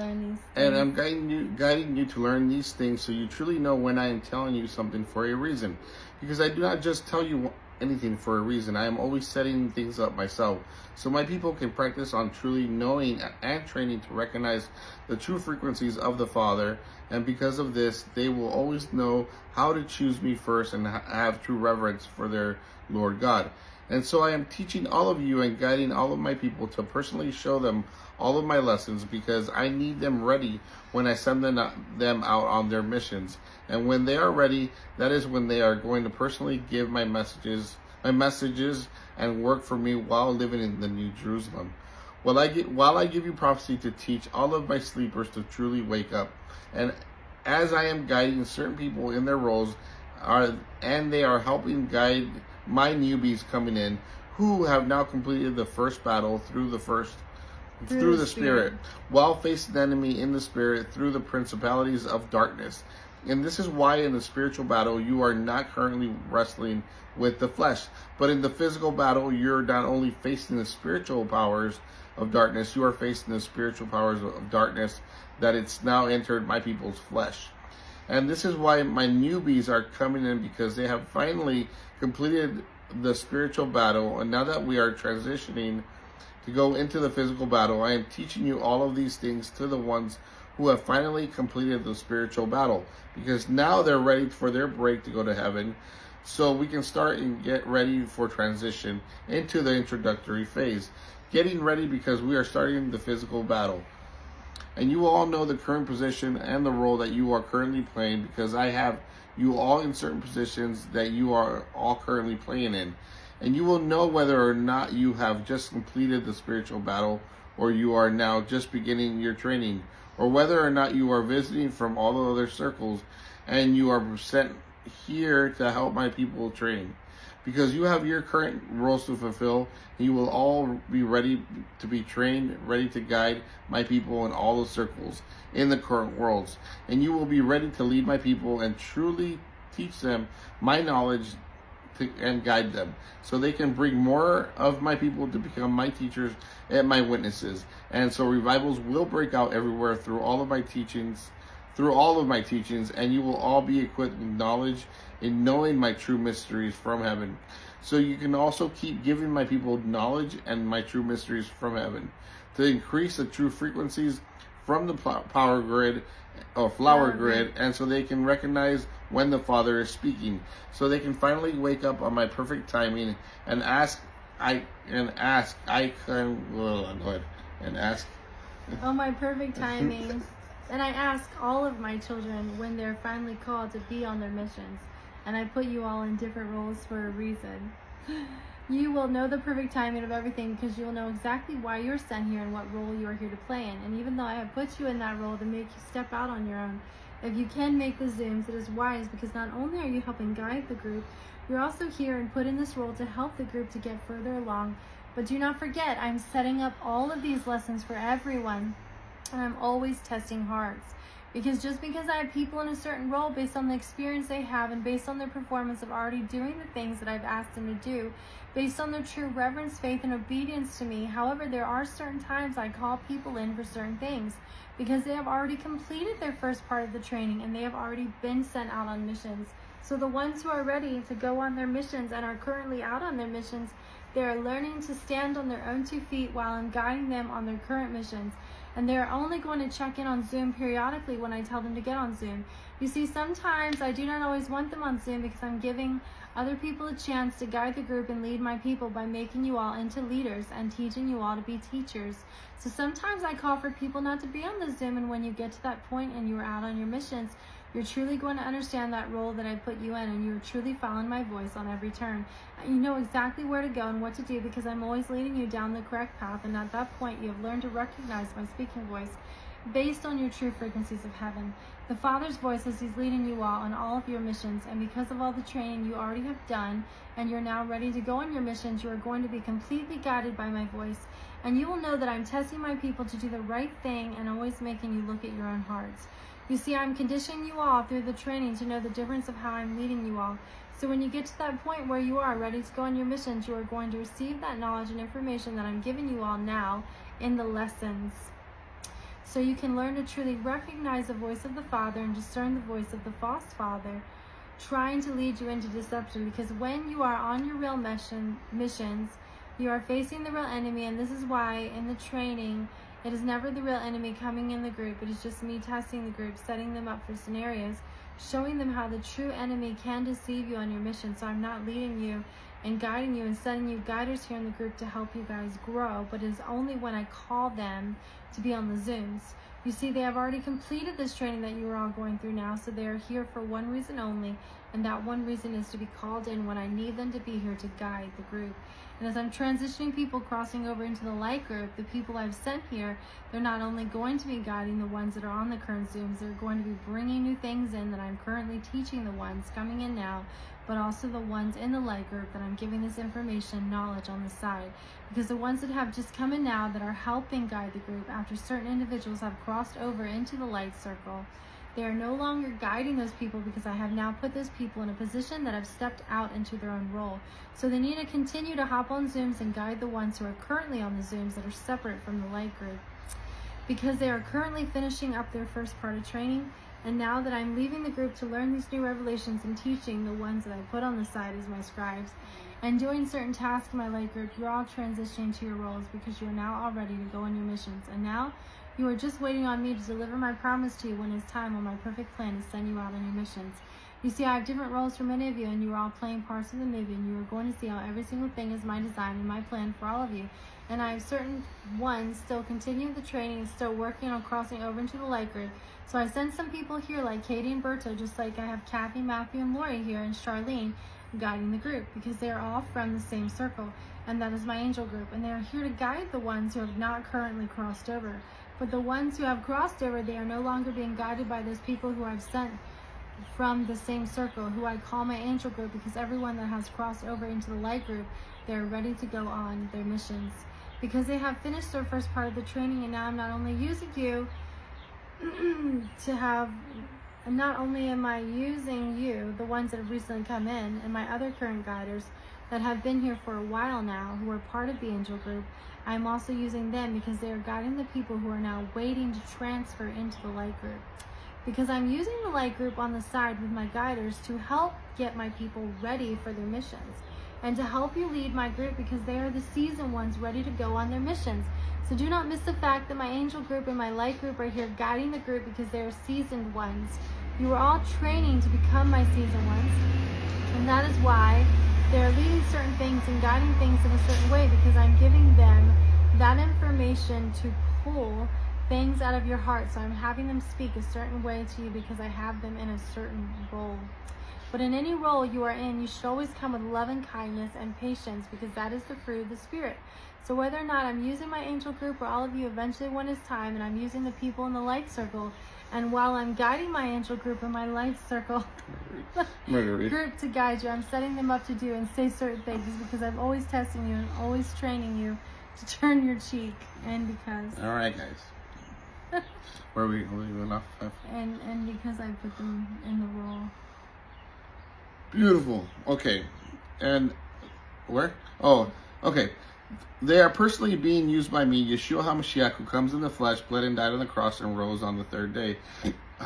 learn these things. And I'm guiding you to learn these things so you truly know when I am telling you something for a reason. Because I do not just tell you anything for a reason. I am always setting things up myself, so my people can practice on truly knowing and training to recognize the true frequencies of the Father, and because of this, they will always know how to choose me first and have true reverence for their Lord God. And so I am teaching all of you and guiding all of my people to personally show them all of my lessons, because I need them ready when I send them out on their missions. And when they are ready, that is when they are going to personally give my messages and work for me while living in the New Jerusalem. While I give you prophecy to teach all of my sleepers to truly wake up. And as I am guiding certain people in their roles, they are helping guide my newbies coming in, who have now completed the first battle through the spirit, while facing the enemy in the spirit through the principalities of darkness. And this is why in the spiritual battle you are not currently wrestling with the flesh, but in the physical battle you're not only facing the spiritual powers of darkness, you are facing the spiritual powers of darkness that it's now entered my people's flesh. And this is why my newbies are coming in, because they have finally completed the spiritual battle, and now that we are transitioning to go into the physical battle, I am teaching you all of these things to the ones who have finally completed the spiritual battle, because now they're ready for their break to go to heaven, so we can start and get ready for transition into the introductory phase. Getting ready because we are starting the physical battle. And you all know the current position and the role that you are currently playing, because I have you all in certain positions that you are all currently playing in. And you will know whether or not you have just completed the spiritual battle, or you are now just beginning your training, or whether or not you are visiting from all the other circles and you are sent here to help my people train. Because you have your current roles to fulfill, and you will all be ready to be trained, ready to guide my people in all the circles in the current worlds. And you will be ready to lead my people and truly teach them my knowledge and guide them, so they can bring more of my people to become my teachers and my witnesses. And so revivals will break out everywhere through all of my teachings, and you will all be equipped with knowledge in knowing my true mysteries from heaven. So you can also keep giving my people knowledge and my true mysteries from heaven to increase the true frequencies from the power grid or flower grid, and so they can recognize when the Father is speaking, so they can finally wake up on my perfect timing and ask. Oh, my perfect timing. And I ask all of my children when they're finally called to be on their missions. And I put you all in different roles for a reason. You will know the perfect timing of everything, because you will know exactly why you're sent here and what role you are here to play in. And even though I have put you in that role to make you step out on your own, if you can make the Zooms, it is wise, because not only are you helping guide the group, you're also here and put in this role to help the group to get further along. But do not forget, I'm setting up all of these lessons for everyone, and I'm always testing hearts. Because just because I have people in a certain role based on the experience they have and based on their performance of already doing the things that I've asked them to do, based on their true reverence, faith, and obedience to me. However, there are certain times I call people in for certain things because they have already completed their first part of the training and they have already been sent out on missions. So the ones who are ready to go on their missions and are currently out on their missions, they are learning to stand on their own 2 feet while I'm guiding them on their current missions. And they're only going to check in on Zoom periodically when I tell them to get on Zoom. You see, sometimes I do not always want them on Zoom because I'm giving other people a chance to guide the group and lead my people by making you all into leaders and teaching you all to be teachers. So sometimes I call for people not to be on the Zoom, and when you get to that point and you are out on your missions, you're truly going to understand that role that I put you in, and you're truly following my voice on every turn. You know exactly where to go and what to do because I'm always leading you down the correct path, and at that point you have learned to recognize my speaking voice based on your true frequencies of heaven. The Father's voice as He's leading you all on all of your missions, and because of all the training you already have done and you're now ready to go on your missions, you are going to be completely guided by my voice, and you will know that I'm testing my people to do the right thing and always making you look at your own hearts. You see, I'm conditioning you all through the training to know the difference of how I'm leading you all. So when you get to that point where you are ready to go on your missions, you are going to receive that knowledge and information that I'm giving you all now in the lessons. so you can learn to truly recognize the voice of the Father and discern the voice of the false father trying to lead you into deception. Because when you are on your real missions, you are facing the real enemy, and this is why in the training, it is never the real enemy coming in the group. It is just me testing the group, setting them up for scenarios, showing them how the true enemy can deceive you on your mission. So I'm not leading you and guiding you and sending you guiders here in the group to help you guys grow, but it is only when I call them to be on the Zooms. You see, they have already completed this training that you are all going through now, so they are here for one reason only, and that one reason is to be called in when I need them to be here to guide the group. And as I'm transitioning people crossing over into the light group, the people I've sent here, they're not only going to be guiding the ones that are on the current Zooms, they're going to be bringing new things in that I'm currently teaching the ones coming in now, but also the ones in the light group that I'm giving this information, knowledge on the side. Because the ones that have just come in now that are helping guide the group after certain individuals have crossed over into the light circle, they are no longer guiding those people because I have now put those people in a position that have stepped out into their own role. So they need to continue to hop on Zooms and guide the ones who are currently on the Zooms that are separate from the light group, because they are currently finishing up their first part of training. And now that I'm leaving the group to learn these new revelations and teaching the ones that I put on the side as my scribes and doing certain tasks in my light group, you're all transitioning to your roles because you are now all ready to go on your missions. And now you are just waiting on me to deliver my promise to you when it's time, when my perfect plan is to send you out on your missions. You see, I have different roles for many of you, and you are all playing parts of the movie, and you are going to see how every single thing is my design and my plan for all of you. And I have certain ones still continuing the training and still working on crossing over into the light group. So I send some people here like Katie and Berto, just like I have Kathy, Matthew, and Lori here, and Charlene guiding the group, because they are all from the same circle, and that is my angel group. And they are here to guide the ones who have not currently crossed over. But the ones who have crossed over, they are no longer being guided by those people who I've sent from the same circle, who I call my angel group, because everyone that has crossed over into the light group, they're ready to go on their missions. Because they have finished their first part of the training, and now I'm not only using you to have, and not only am I using you, the ones that have recently come in, and my other current guiders that have been here for a while now, who are part of the angel group, I'm also using them because they are guiding the people who are now waiting to transfer into the light group. Because I'm using the light group on the side with my guiders to help get my people ready for their missions, and to help you lead my group, because they are the seasoned ones ready to go on their missions. So do not miss the fact that my angel group and my light group are here guiding the group because they are seasoned ones. You are all training to become my seasoned ones, and that is why they're leading certain things and guiding things in a certain way, because I'm giving them that information to pull things out of your heart. So I'm having them speak a certain way to you because I have them in a certain role. But in any role you are in, you should always come with love and kindness and patience, because that is the fruit of the Spirit. So whether or not I'm using my angel group or all of you eventually when it's time, and I'm using the people in the light circle, and while I'm guiding my angel group and my light circle group to guide you, I'm setting them up to do and say certain things, because I'm always testing you and always training you to turn your cheek. And because all right, guys, where we went off? And because I put them in the role. Beautiful. Okay. And where? Oh, okay. They are personally being used by me, Yeshua HaMashiach, who comes in the flesh, bled and died on the cross, and rose on the third day.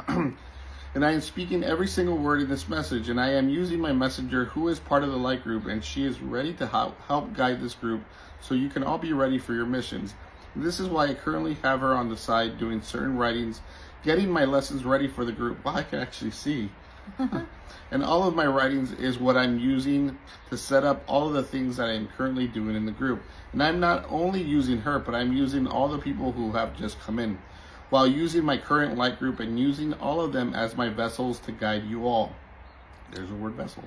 And I am speaking every single word in this message, and I am using my messenger, who is part of the light group, and she is ready to help guide this group, so you can all be ready for your missions. And this is why I currently have her on the side doing certain writings, getting my lessons ready for the group. Well, I can actually see. And all of my writings is what I'm using to set up all of the things that I'm currently doing in the group. And I'm not only using her, but I'm using all the people who have just come in, while using my current light group and using all of them as my vessels to guide you all. There's the word vessel.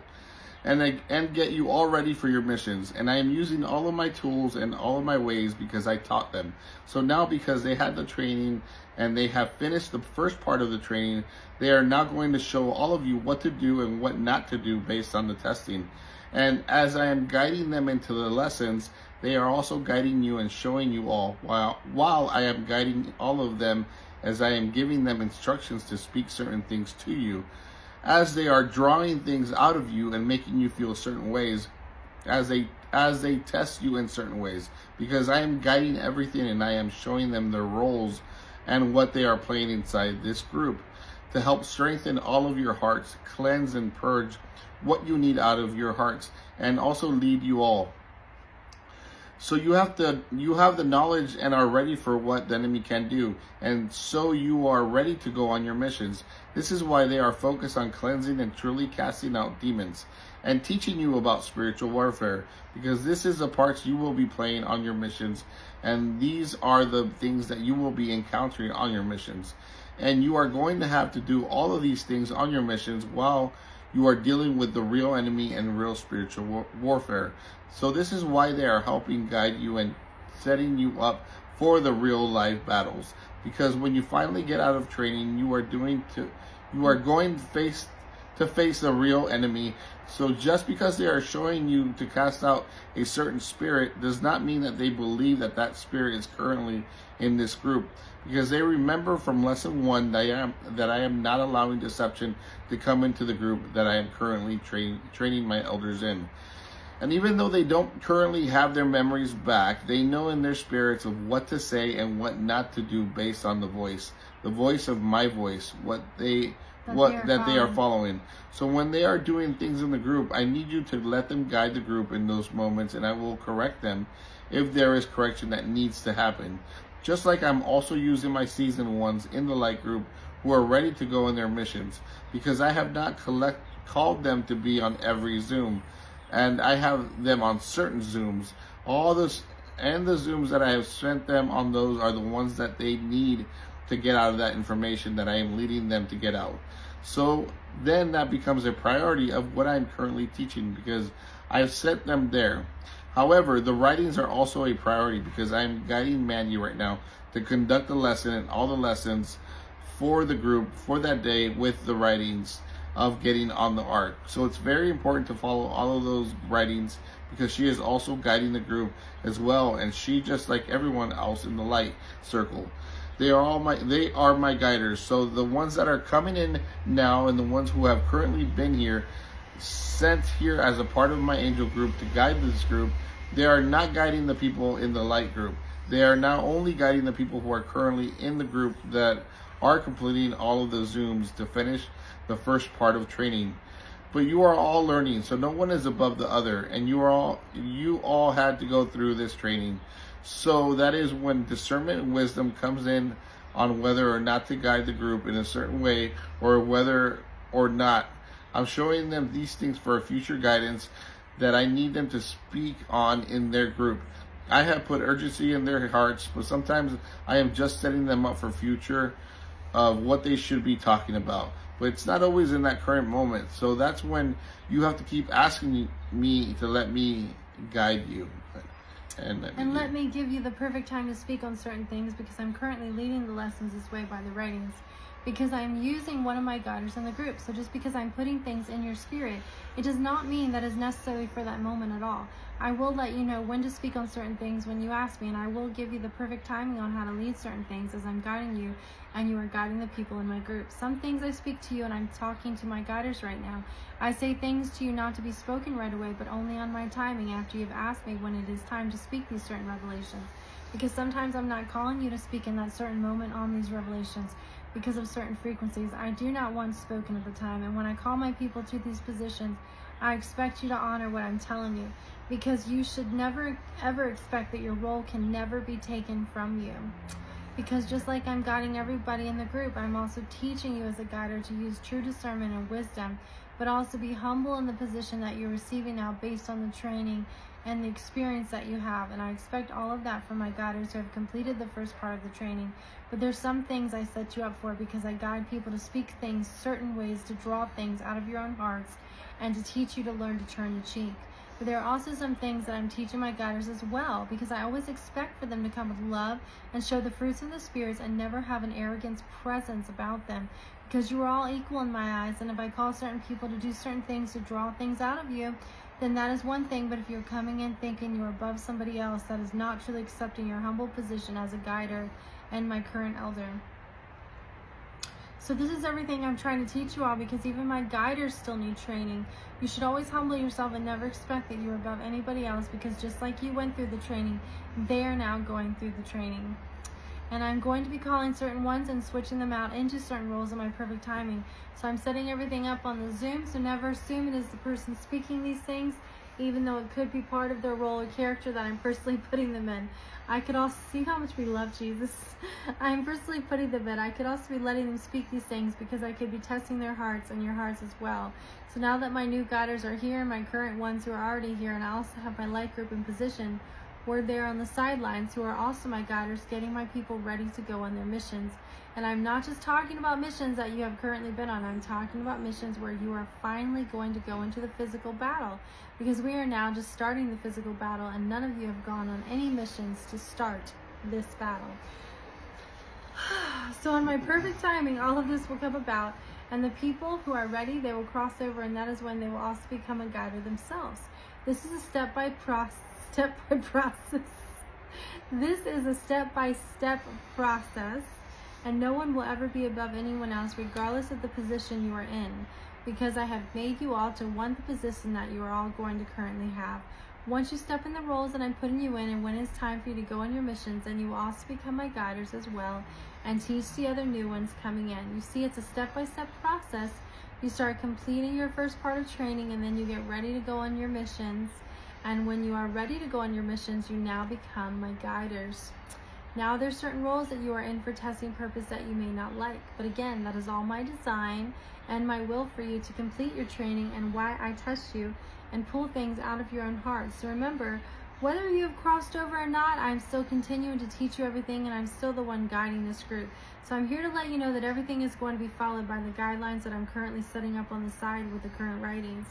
And get you all ready for your missions. And I am using all of my tools and all of my ways because I taught them. So now, because they had the training and they have finished the first part of the training, they are now going to show all of you what to do and what not to do based on the testing. And as I am guiding them into the lessons, they are also guiding you and showing you all, while I am guiding all of them as I am giving them instructions to speak certain things to you, as they are drawing things out of you and making you feel certain ways, as they test you in certain ways, because I am guiding everything and I am showing them their roles and what they are playing inside this group to help strengthen all of your hearts, cleanse and purge what you need out of your hearts, and also lead you all. So you have the knowledge and are ready for what the enemy can do, and so you are ready to go on your missions. This is why they are focused on cleansing and truly casting out demons and teaching you about spiritual warfare, because this is the parts you will be playing on your missions, and these are the things that you will be encountering on your missions. And you are going to have to do all of these things on your missions while you are dealing with the real enemy and real spiritual warfare. So this is why they are helping guide you and setting you up for the real life battles. Because when you finally get out of training, you are going to face the real enemy. So just because they are showing you to cast out a certain spirit does not mean that they believe that that spirit is currently in this group, because they remember from lesson 1 that I am not allowing deception to come into the group that I am currently training my elders in. And even though they don't currently have their memories back, they know in their spirits of what to say and what not to do based on the voice of my voice, that they are following. So when they are doing things in the group, I need you to let them guide the group in those moments, and I will correct them if there is correction that needs to happen. Just like I'm also using my seasoned ones in the light group who are ready to go in their missions, because I have not called them to be on every Zoom, and I have them on certain Zooms. And the Zooms that I have sent them on, those are the ones that they need to get out of that information that I am leading them to get out. So then that becomes a priority of what I'm currently teaching, because I've sent them there. However, the writings are also a priority, because I'm guiding Mandy right now to conduct the lesson and all the lessons for the group for that day with the writings of getting on the ark. So it's very important to follow all of those writings, because she is also guiding the group as well, and she, just like everyone else in the light circle, they are my guiders. So the ones that are coming in now and the ones who have currently been here, sent here as a part of my angel group to guide this group, they are not guiding the people in the light group. They are now only guiding the people who are currently in the group that are completing all of the Zooms to finish the first part of training. But you are all learning, so no one is above the other, and you all had to go through this training. So that is when discernment and wisdom comes in on whether or not to guide the group in a certain way, or whether or not I'm showing them these things for a future guidance that I need them to speak on in their group. I have put urgency in their hearts, but sometimes I am just setting them up for future of what they should be talking about. But it's not always in that current moment. So that's when you have to keep asking me to let me guide you. And let me give you the perfect time to speak on certain things, because I'm currently leading the lessons this way by the writings, because I'm using one of my guiders in the group. So just because I'm putting things in your spirit, it does not mean that is necessary for that moment at all. I will let you know when to speak on certain things when you ask me, and I will give you the perfect timing on how to lead certain things as I'm guiding you and you are guiding the people in my group. Some things I speak to you and I'm talking to my guiders right now. I say things to you not to be spoken right away, but only on my timing after you've asked me when it is time to speak these certain revelations. Because sometimes I'm not calling you to speak in that certain moment on these revelations because of certain frequencies I do not want spoken at the time. And when I call my people to these positions, I expect you to honor what I'm telling you, because you should never ever expect that your role can never be taken from you. Because just like I'm guiding everybody in the group, I'm also teaching you as a guider to use true discernment and wisdom, but also be humble in the position that you're receiving now based on the training and the experience that you have. And I expect all of that from my guiders who have completed the first part of the training. But there's some things I set you up for, because I guide people to speak things certain ways to draw things out of your own hearts and to teach you to learn to turn the cheek. But there are also some things that I'm teaching my guiders as well, because I always expect for them to come with love and show the fruits of the spirits and never have an arrogance presence about them, because you are all equal in my eyes. And if I call certain people to do certain things to draw things out of you, then that is one thing. But if you're coming in thinking you're above somebody else, that is not truly accepting your humble position as a guider and my current elder. So this is everything I'm trying to teach you all, because even my guiders still need training. You should always humble yourself and never expect that you're above anybody else, because just like you went through the training, they are now going through the training. And I'm going to be calling certain ones and switching them out into certain roles in my perfect timing. So I'm setting everything up on the Zoom, so never assume it is the person speaking these things, even though it could be part of their role or character that I'm personally putting them in. I could also see how much we love Jesus. I'm personally putting them in. I could also be letting them speak these things because I could be testing their hearts and your hearts as well. So now that my new guiders are here and my current ones who are already here, and I also have my light group in position, we're there on the sidelines who are also my guiders, getting my people ready to go on their missions. And I'm not just talking about missions that you have currently been on. I'm talking about missions where you are finally going to go into the physical battle, because we are now just starting the physical battle, and none of you have gone on any missions to start this battle. So in my perfect timing, all of this will come about, and the people who are ready, they will cross over, and that is when they will also become a guider themselves. This is a step-by-step process. This is a step-by-step process, and no one will ever be above anyone else, regardless of the position you are in, because I have made you all to want the position that you are all going to currently have. Once you step in the roles that I'm putting you in, and when it's time for you to go on your missions, then you will also become my guiders as well, and teach the other new ones coming in. You see, it's a step-by-step process. You start completing your first part of training, and then you get ready to go on your missions. And when you are ready to go on your missions, you now become my guiders. Now there's certain roles that you are in for testing purpose that you may not like. But again, that is all my design and my will for you to complete your training, and why I test you and pull things out of your own heart. So remember, whether you have crossed over or not, I'm still continuing to teach you everything, and I'm still the one guiding this group. So I'm here to let you know that everything is going to be followed by the guidelines that I'm currently setting up on the side with the current writings.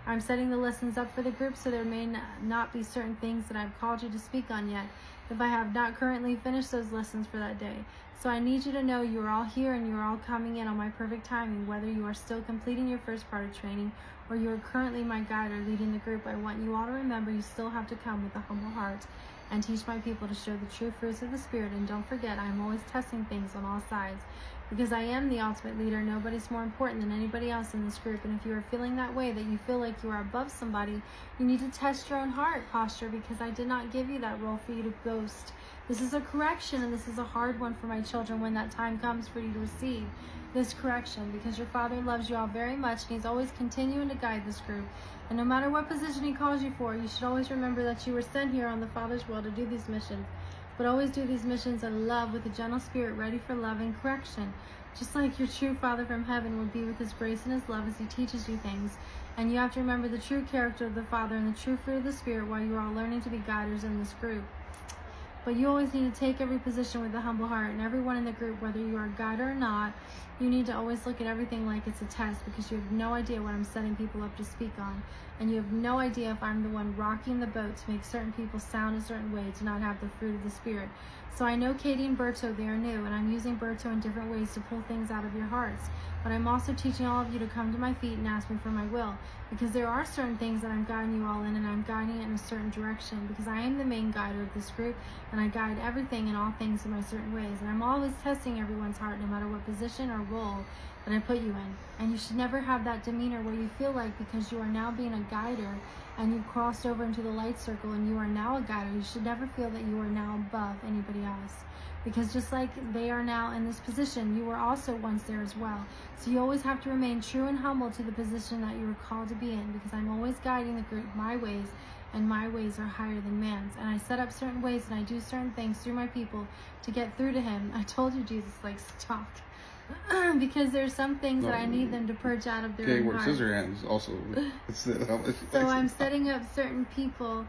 I'm setting the lessons up for the group, so there may not be certain things that I've called you to speak on yet, if I have not currently finished those lessons for that day. So I need you to know you are all here and you are all coming in on my perfect timing, whether you are still completing your first part of training or you are currently my guide or leading the group. I want you all to remember you still have to come with a humble heart and teach my people to show the true fruits of the Spirit. And don't forget, I am always testing things on all sides, because I am the ultimate leader. Nobody's more important than anybody else in this group. And if you are feeling that way, that you feel like you are above somebody, you need to test your own heart posture, because I did not give you that role for you to boast. This is a correction, and this is a hard one for my children when that time comes for you to receive this correction, because your Father loves you all very much, and He's always continuing to guide this group. And no matter what position He calls you for, you should always remember that you were sent here on the Father's will to do these missions. But always do these missions in love, with a gentle spirit, ready for love and correction. Just like your true Father from heaven would be with His grace and His love as He teaches you things. And you have to remember the true character of the Father and the true fruit of the Spirit while you are all learning to be guiders in this group. But you always need to take every position with a humble heart, and everyone in the group, whether you are a guider or not, you need to always look at everything like it's a test, because you have no idea what I'm setting people up to speak on. And you have no idea if I'm the one rocking the boat to make certain people sound a certain way to not have the fruit of the Spirit. So I know Katie and Berto, they are new, and I'm using Berto in different ways to pull things out of your hearts. But I'm also teaching all of you to come to my feet and ask me for my will, because there are certain things that I'm guiding you all in, and I'm guiding it in a certain direction, because I am the main guider of this group, and I guide everything and all things in my certain ways. And I'm always testing everyone's heart, no matter what position or role that I put you in. And you should never have that demeanor where you feel like, because you are now being a guider and you've crossed over into the light circle and you are now a guider, you should never feel that you are now above anybody else. Because just like they are now in this position, you were also once there as well. So you always have to remain true and humble to the position that you were called to be in, because I'm always guiding the group my ways, and my ways are higher than man's. And I set up certain ways and I do certain things through my people to get through to Him. I told you Jesus likes to talk. Because there's some things that I need them to purge out of their own work hearts. scissor hands also. So I'm setting up certain people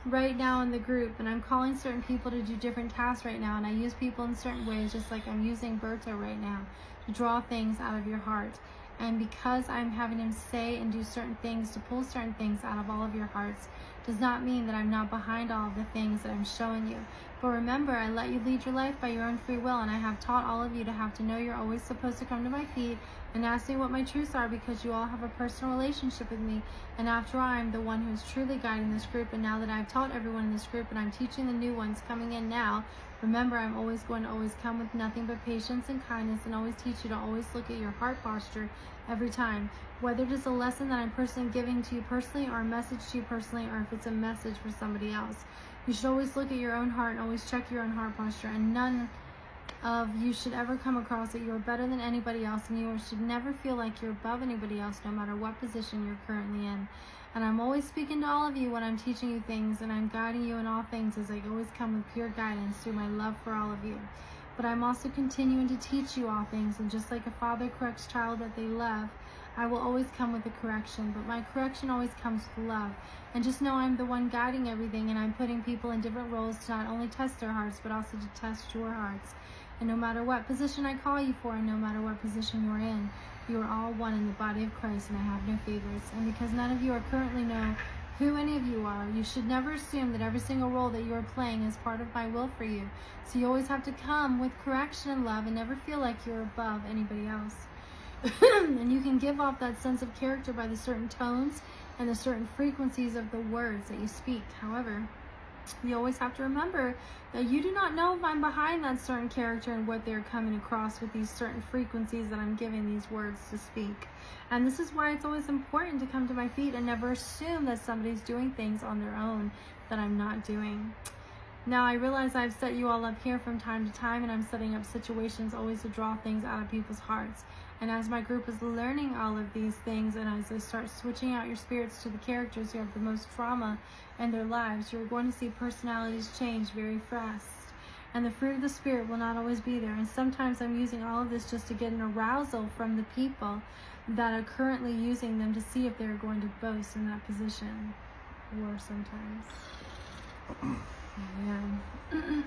right now in the group, and I'm calling certain people to do different tasks right now, and I use people in certain ways, just like I'm using Berto right now to draw things out of your heart. And because I'm having him say and do certain things to pull certain things out of all of your hearts, does not mean that I'm not behind all of the things that I'm showing you. But remember, I let you lead your life by your own free will, and I have taught all of you to have to know you're always supposed to come to my feet and ask me what my truths are, because you all have a personal relationship with me. And after all, I'm the one who's truly guiding this group. And now that I've taught everyone in this group and I'm teaching the new ones coming in now, remember, I'm always going to always come with nothing but patience and kindness, and always teach you to always look at your heart posture every time. Whether it is a lesson that I'm personally giving to you personally, or a message to you personally, or if it's a message for somebody else. You should always look at your own heart and always check your own heart posture. And none you should ever come across that you are better than anybody else, and you should never feel like you're above anybody else, no matter what position you're currently in. And I'm always speaking to all of you when I'm teaching you things, and I'm guiding you in all things, as I always come with pure guidance through my love for all of you. But I'm also continuing to teach you all things, and just like a father corrects child that they love, I will always come with a correction, but my correction always comes with love. And just know I'm the one guiding everything, and I'm putting people in different roles to not only test their hearts, but also to test your hearts. And no matter what position I call you for, and no matter what position you're in, you are all one in the body of Christ, and I have no favorites. And because none of you are currently know who any of you are, you should never assume that every single role that you are playing is part of my will for you. So you always have to come with correction and love, and never feel like you're above anybody else. And you can give off that sense of character by the certain tones and the certain frequencies of the words that you speak. However, you always have to remember that you do not know if I'm behind that certain character and what they're coming across with these certain frequencies that I'm giving these words to speak. And this is why it's always important to come to my feet and never assume that somebody's doing things on their own that I'm not doing. Now, I realize I've set you all up here from time to time, and I'm setting up situations always to draw things out of people's hearts. And as my group is learning all of these things, and as I start switching out your spirits to the characters who have the most trauma in their lives, you're going to see personalities change very fast. And the fruit of the Spirit will not always be there. And sometimes I'm using all of this just to get an arousal from the people that are currently using them to see if they're going to boast in that position. Or sometimes. Yeah.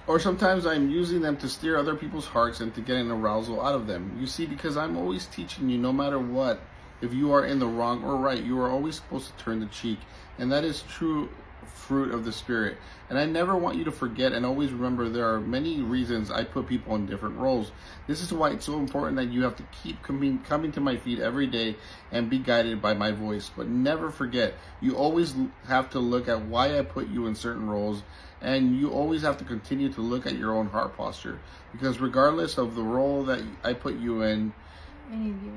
Or sometimes I'm using them to steer other people's hearts and to get an arousal out of them. You see, because I'm always teaching you, no matter what, if you are in the wrong or right, you are always supposed to turn the cheek. And that is true fruit of the Spirit. And I never want you to forget and always remember there are many reasons I put people in different roles. This is why it's so important that you have to keep coming to my feet every day and be guided by my voice. But never forget, you always have to look at why I put you in certain roles, and you always have to continue to look at your own heart posture. Because regardless of the role that I put you in,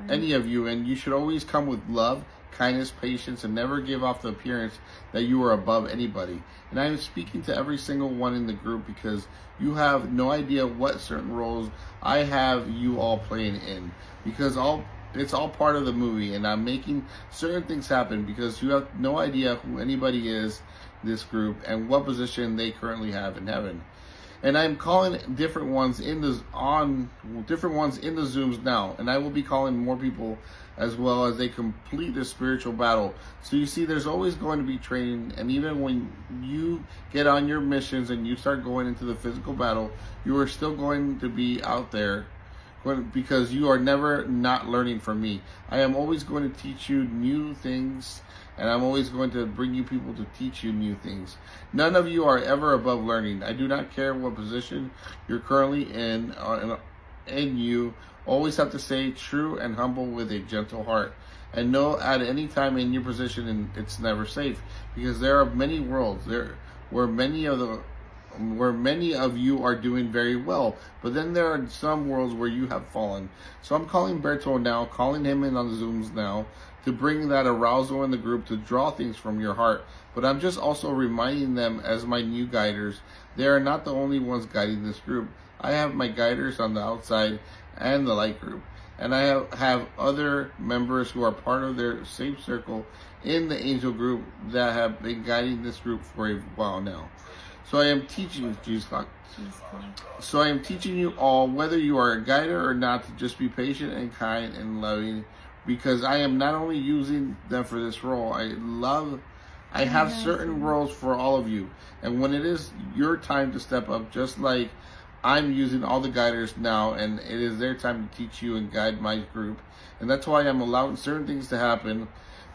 any of you, and you should always come with love, kindness, patience, and never give off the appearance that you are above anybody. And I am speaking to every single one in the group because you have no idea what certain roles I have you all playing in. Because it's all part of the movie, and I'm making certain things happen because you have no idea who anybody is in this group and what position they currently have in heaven. And I'm calling different ones in the Zooms now, and I will be calling more people as well as they complete their spiritual battle. So you see, there's always going to be training, and even when you get on your missions and you start going into the physical battle, you are still going to be out there because you are never not learning from me. I am always going to teach you new things, and I'm always going to bring you people to teach you new things. None of you are ever above learning. I do not care what position you're currently in, and you always have to stay true and humble with a gentle heart. And know at any time in your position, it's never safe, because there are many worlds where many of you are doing very well, but then there are some worlds where you have fallen. So I'm calling Berto now, calling him in on the Zooms now, to bring that arousal in the group, to draw things from your heart. But I'm just also reminding them as my new guiders, they are not the only ones guiding this group. I have my guiders on the outside and the light group, and I have other members who are part of their same circle in the angel group that have been guiding this group for a while now. So I am teaching So I am teaching you all, whether you are a guider or not, to just be patient and kind and loving, because I am not only using them for this role. I have certain roles for all of you, and when it is your time to step up, just like I'm using all the guiders now, and it is their time to teach you and guide my group. And that's why I'm allowing certain things to happen,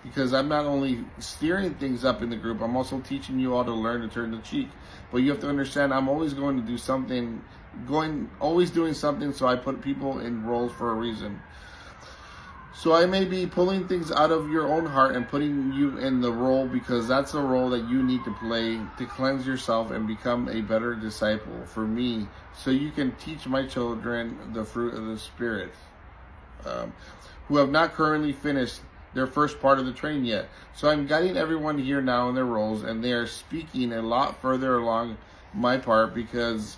because I'm not only steering things up in the group, I'm also teaching you all to learn to turn the cheek. But you have to understand, I'm always going to do something, always doing something, so I put people in roles for a reason. So I may be pulling things out of your own heart and putting you in the role, because that's the role that you need to play to cleanse yourself and become a better disciple for me, so you can teach my children the fruit of the Spirit, who have not currently finished their first part of the training yet. So I'm guiding everyone here now in their roles, and they are speaking a lot further along my part because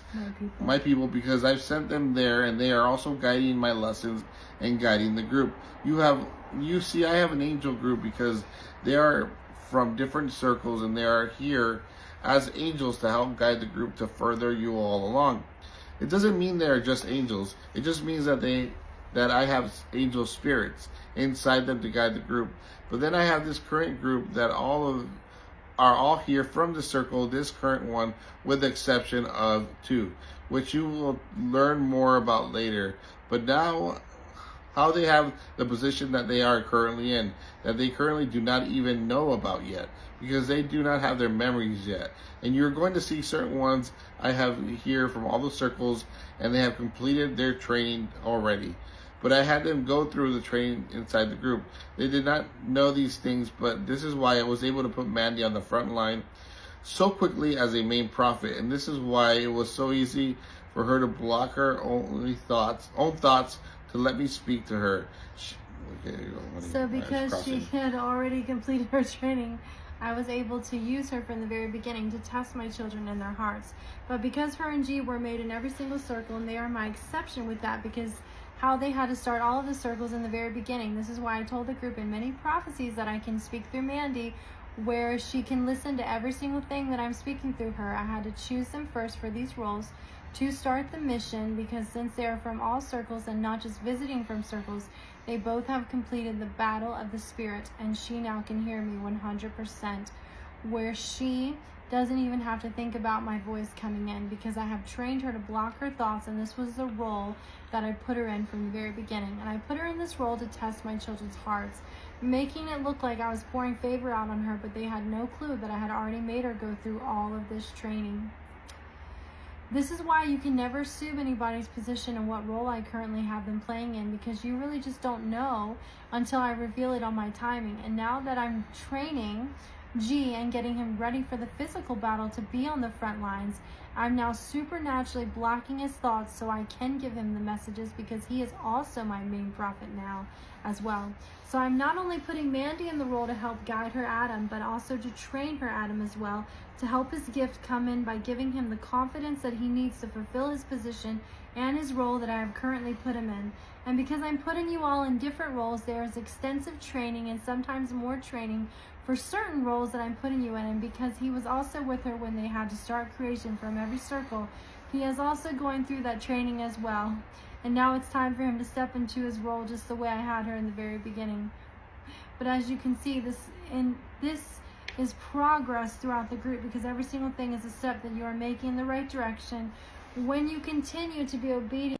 My people. because I've sent them there, and they are also guiding my lessons and guiding the group. You see, I have an angel group because they are from different circles, and they are here as angels to help guide the group to further you all along. It doesn't mean they are just angels. It just means that I have angel spirits inside them to guide the group. But then I have this current group that are all here from the circle, this current one, with the exception of 2, which you will learn more about later. But now, how they have the position that they are currently in, that they currently do not even know about yet, because they do not have their memories yet. And you're going to see certain ones I have here from all the circles, and they have completed their training already. But I had them go through the training inside the group. They did not know these things, but this is why I was able to put Mandy on the front line so quickly as a main prophet. And this is why it was so easy for her to block her own thoughts to let me speak to her. So because she had already completed her training, I was able to use her from the very beginning to test my children in their hearts. But because her and G were made in every single circle, and they are my exception with that, because how they had to start all of the circles in the very beginning. This is why I told the group in many prophecies that I can speak through Mandy, where she can listen to every single thing that I'm speaking through her. I had to choose them first for these roles to start the mission, because since they are from all circles and not just visiting from circles, they both have completed the battle of the spirit, and she now can hear me 100%, where she doesn't even have to think about my voice coming in, because I have trained her to block her thoughts, and this was the role that I put her in from the very beginning. And I put her in this role to test my children's hearts, making it look like I was pouring favor out on her, but they had no clue that I had already made her go through all of this training. This is why you can never assume anybody's position and what role I currently have them playing in, because you really just don't know until I reveal it on my timing. And now that I'm training G and getting him ready for the physical battle to be on the front lines, I'm now supernaturally blocking his thoughts so I can give him the messages, because he is also my main prophet now as well. So I'm not only putting Mandy in the role to help guide her Adam, but also to train her Adam as well, to help his gift come in by giving him the confidence that he needs to fulfill his position and his role that I have currently put him in. And because I'm putting you all in different roles, there is extensive training and sometimes more training for certain roles that I'm putting you in. And because he was also with her when they had to start creation from every circle, he is also going through that training as well. And now it's time for him to step into his role just the way I had her in the very beginning. But as you can see, this is progress throughout the group, because every single thing is a step that you are making in the right direction when you continue to be obedient